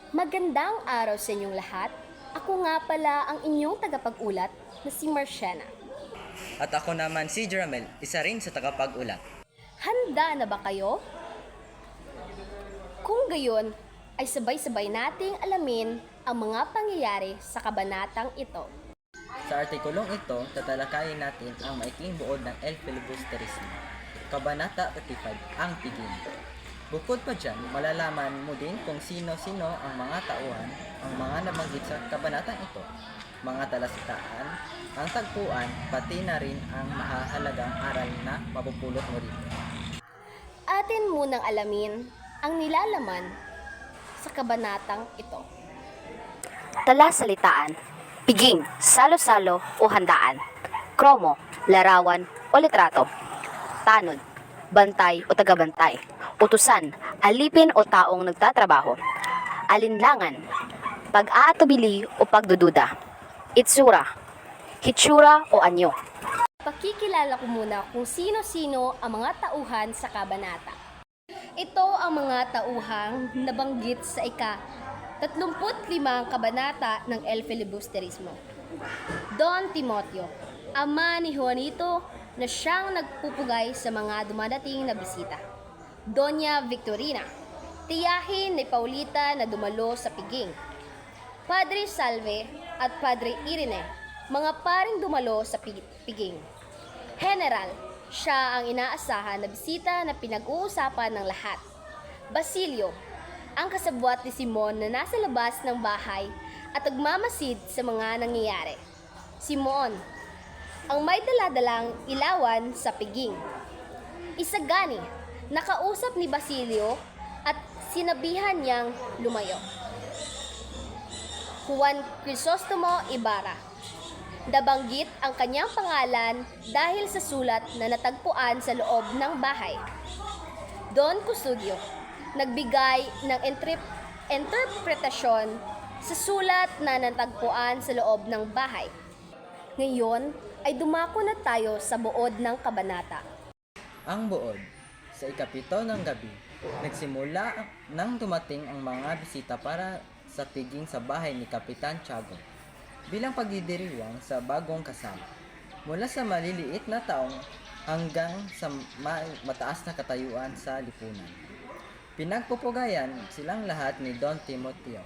Magandang araw sa inyong lahat. Ako nga pala ang inyong tagapag-ulat na si Marciana. At ako naman si Jeramel, isa rin sa tagapag-ulat. Handa na ba kayo? Kung gayon, ay sabay-sabay nating alamin ang mga pangyayari sa kabanatang ito. Sa artikulong ito, tatalakayin natin ang maikling buod ng El Filibusterismo. Kabanata 35, ang piging. Bukod pa dyan, malalaman mo din kung sino-sino ang mga tauhan, ang mga nabanggit sa kabanatang ito, mga talasitaan, ang tagpuan, pati na rin ang mahahalagang aral na mapupulot mo rito. Atin munang alamin ang nilalaman sa kabanatang ito. Talasalitaan, piging, salo-salo o handaan, kromo, larawan o litrato, tanod, bantay o tagabantay, utusan, alipin o taong nagtatrabaho, alinlangan, pag-aatubili o pagdududa, itsura, hitsura o anyo. Pakikilala ko muna kung sino-sino ang mga tauhan sa kabanata. Ito ang mga tauhang nabanggit sa ika-35 kabanata ng El Filibusterismo. Don Timoteo, ama ni Juanito na siyang nagpupugay sa mga dumadating na bisita. Doña Victorina, tiyahin ni Paulita na dumalo sa piging. Padre Salve at Padre Irene, mga paring dumalo sa piging. General, siya ang inaasahan na bisita na pinag-uusapan ng lahat. Basilio, ang kasabwat ni Simon na nasa labas ng bahay at nagmamasid sa mga nangyayari. Simon, ang may daladalang ilawan sa piging. Isagani, nakausap ni Basilio at sinabihan niyang lumayo. Juan Crisostomo Ibarra, nabanggit ang kanyang pangalan dahil sa sulat na natagpuan sa loob ng bahay. Don Custodio, nagbigay ng interpretasyon sa sulat na natagpuan sa loob ng bahay. Ngayon ay dumako na tayo sa buod ng kabanata. Ang buod, sa ikapito ng gabi, nagsimula nang dumating ang mga bisita para sa piging sa bahay ni Kapitan Tiago bilang pagdidiriwang sa bagong kasal. Mula sa maliliit na taong hanggang sa mataas na katayuan sa lipunan. Pinagpupugayan silang lahat ni Don Timoteo.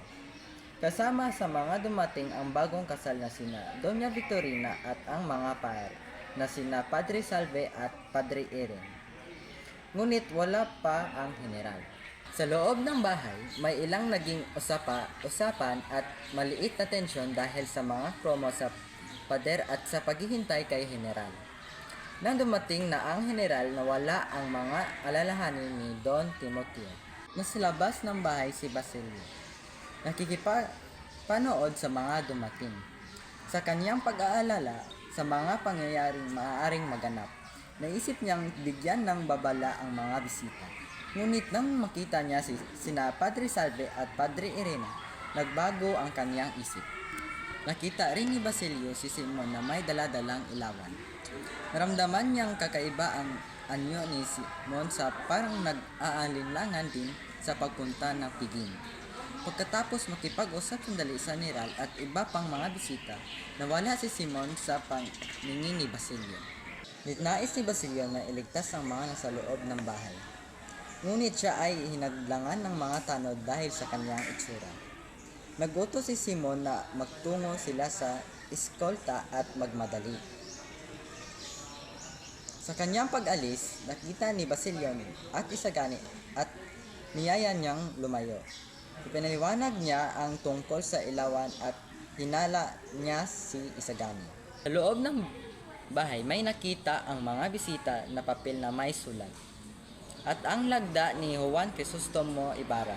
Kasama sa mga dumating ang bagong kasal na sina Doña Victorina at ang mga pare na sina Padre Salve at Padre Irene. Ngunit wala pa ang general. Sa loob ng bahay, may ilang naging usapan at maliit na tensyon dahil sa mga promo sa pader at sa paghihintay kay general. Nang dumating na ang general, nawala ang mga alalahanin ni Don Timoteo. Nasa labas ng bahay si Basilio, nakikipanood sa mga dumating. Sa kanyang pag-aalala sa mga pangyayaring maaaring maganap, naisip niyang bigyan ng babala ang mga bisita. Ngunit nang makita niya sina Padre Salve at Padre Irene, nagbago ang kanyang isip. Nakita rin ni Basilio si Simon na may daladalang ilawan. Naramdaman niyang kakaiba ang anyo ni Simon sa parang nag-aalinlangan din sa pagpunta ng piging. Pagkatapos makipag-usap sandali sa general at iba pang mga bisita, nawala si Simon sa paningin ni Basilio. Nais ni Basilio na iligtas ang mga nasa loob ng bahay. Ngunit siya ay hinadlangan ng mga tanod dahil sa kanyang itsura. Nagutos si Simon na magtungo sila sa eskolta at magmadali. Sa kanyang pag-alis, nakita ni Basilio at Isagani at niyaya niyang lumayo. Ipinaliwanag niya ang tungkol sa ilawan at hinala niya si Isagani. Sa loob ng bahay, may nakita ang mga bisita na papel na may sulat. At ang lagda ni Juan Crisostomo Ibarra.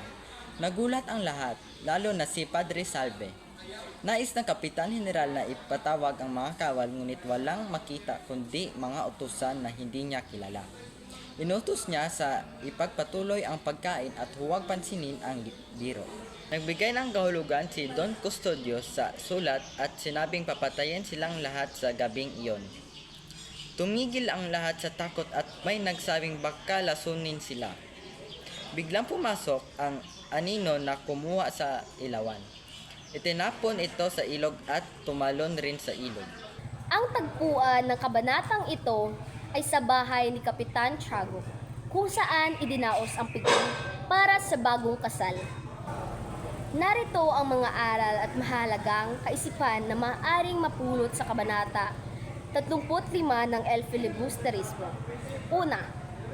Nagulat ang lahat, lalo na si Padre Salve. Nais ng Kapitan General na ipatawag ang mga kawal ngunit walang makita kundi mga utusan na hindi niya kilala. Inutos niya sa ipagpatuloy ang pagkain at huwag pansinin ang biro. Nagbigay ng kahulugan si Don Custodio sa sulat at sinabing papatayin silang lahat sa gabing iyon. Tumigil ang lahat sa takot at may nagsabing baka lasunin sila. Biglang pumasok ang anino na kumuha sa ilawan. Itinapon ito sa ilog at tumalon rin sa ilog. Ang tagpuan ng kabanatang ito ay sa bahay ni Kapitan Tiago, kung saan idinaos ang piging para sa bagong kasal. Narito ang mga aral at mahalagang kaisipan na maaaring mapulot sa kabanata 35 ng El Filibusterismo. Una,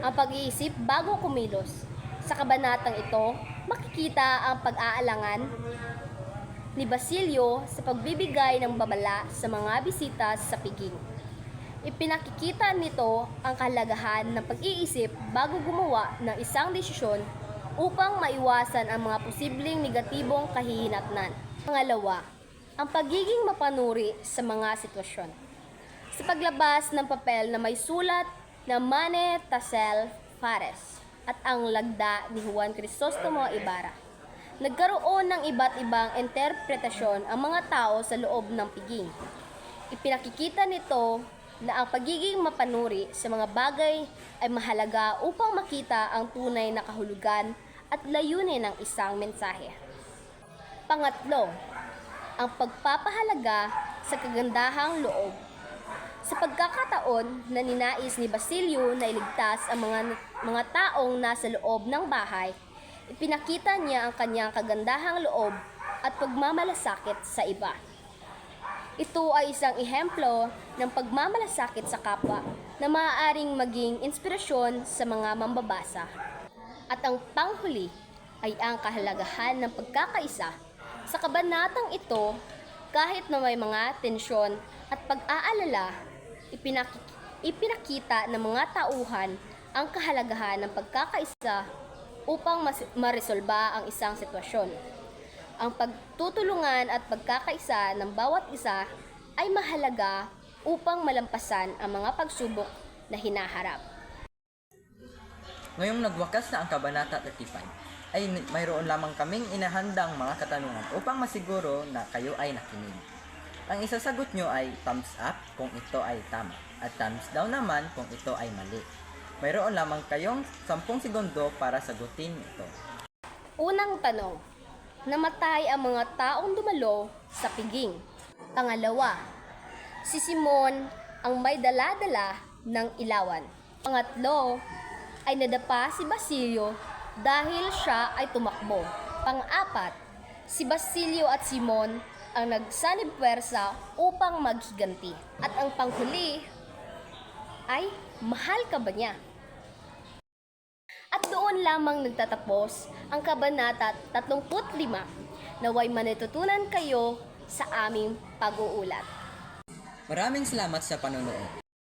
ang pag-iisip bago kumilos. Sa kabanatang ito, makikita ang pag-aalangan ni Basilio sa pagbibigay ng babala sa mga bisita sa piging. Ipinakikita nito ang kahalagahan ng pag-iisip bago gumawa ng isang desisyon upang maiwasan ang mga posibleng negatibong kahihinatnan. Pangalawa, ang pagiging mapanuri sa mga sitwasyon. Sa paglabas ng papel na may sulat na Mane Tasel Fares at ang lagda ni Juan Crisostomo Ibarra, nagkaroon ng iba't ibang interpretasyon ang mga tao sa loob ng piging. Ipinakikita nito na ang pagiging mapanuri sa mga bagay ay mahalaga upang makita ang tunay na kahulugan at layunin ng isang mensahe. Pangatlo, ang pagpapahalaga sa kagandahang loob. Sa pagkakataon na ninais ni Basilio na iligtas ang mga taong nasa loob ng bahay, ipinakita niya ang kanyang kagandahang loob at pagmamalasakit sa iba. Ito ay isang ehemplo ng pagmamalasakit sa kapwa na maaaring maging inspirasyon sa mga mambabasa. At ang panghuli ay ang kahalagahan ng pagkakaisa. Sa kabanatang ito, kahit na may mga tensyon at pag-aalala, ipinakita ng mga tauhan ang kahalagahan ng pagkakaisa upang maresolba ang isang sitwasyon. Ang pagtutulungan at pagkakaisa ng bawat isa ay mahalaga upang malampasan ang mga pagsubok na hinaharap. Ngayong nagwakas na ang Kabanata 35, ay mayroon lamang kaming inahandang mga katanungan upang masiguro na kayo ay nakinig. Ang isasagot nyo ay thumbs up kung ito ay tama at thumbs down naman kung ito ay mali. Mayroon lamang kayong 10 segundo para sagutin ito. Unang tanong, namatay ang mga taong dumalo sa piging. Pangalawa, si Simon ang may dala-dala ng ilawan. Pangatlo, ay nadapa si Basilio dahil siya ay tumakbo. Pang-apat, si Basilio at Simon ang nagsanib puwersa upang maghiganti. At ang panghuli ay mahal ka ba niya? At doon lamang nagtatapos ang Kabanata 35. Naway manitutunan kayo sa aming pag-uulat. Maraming salamat sa panonood.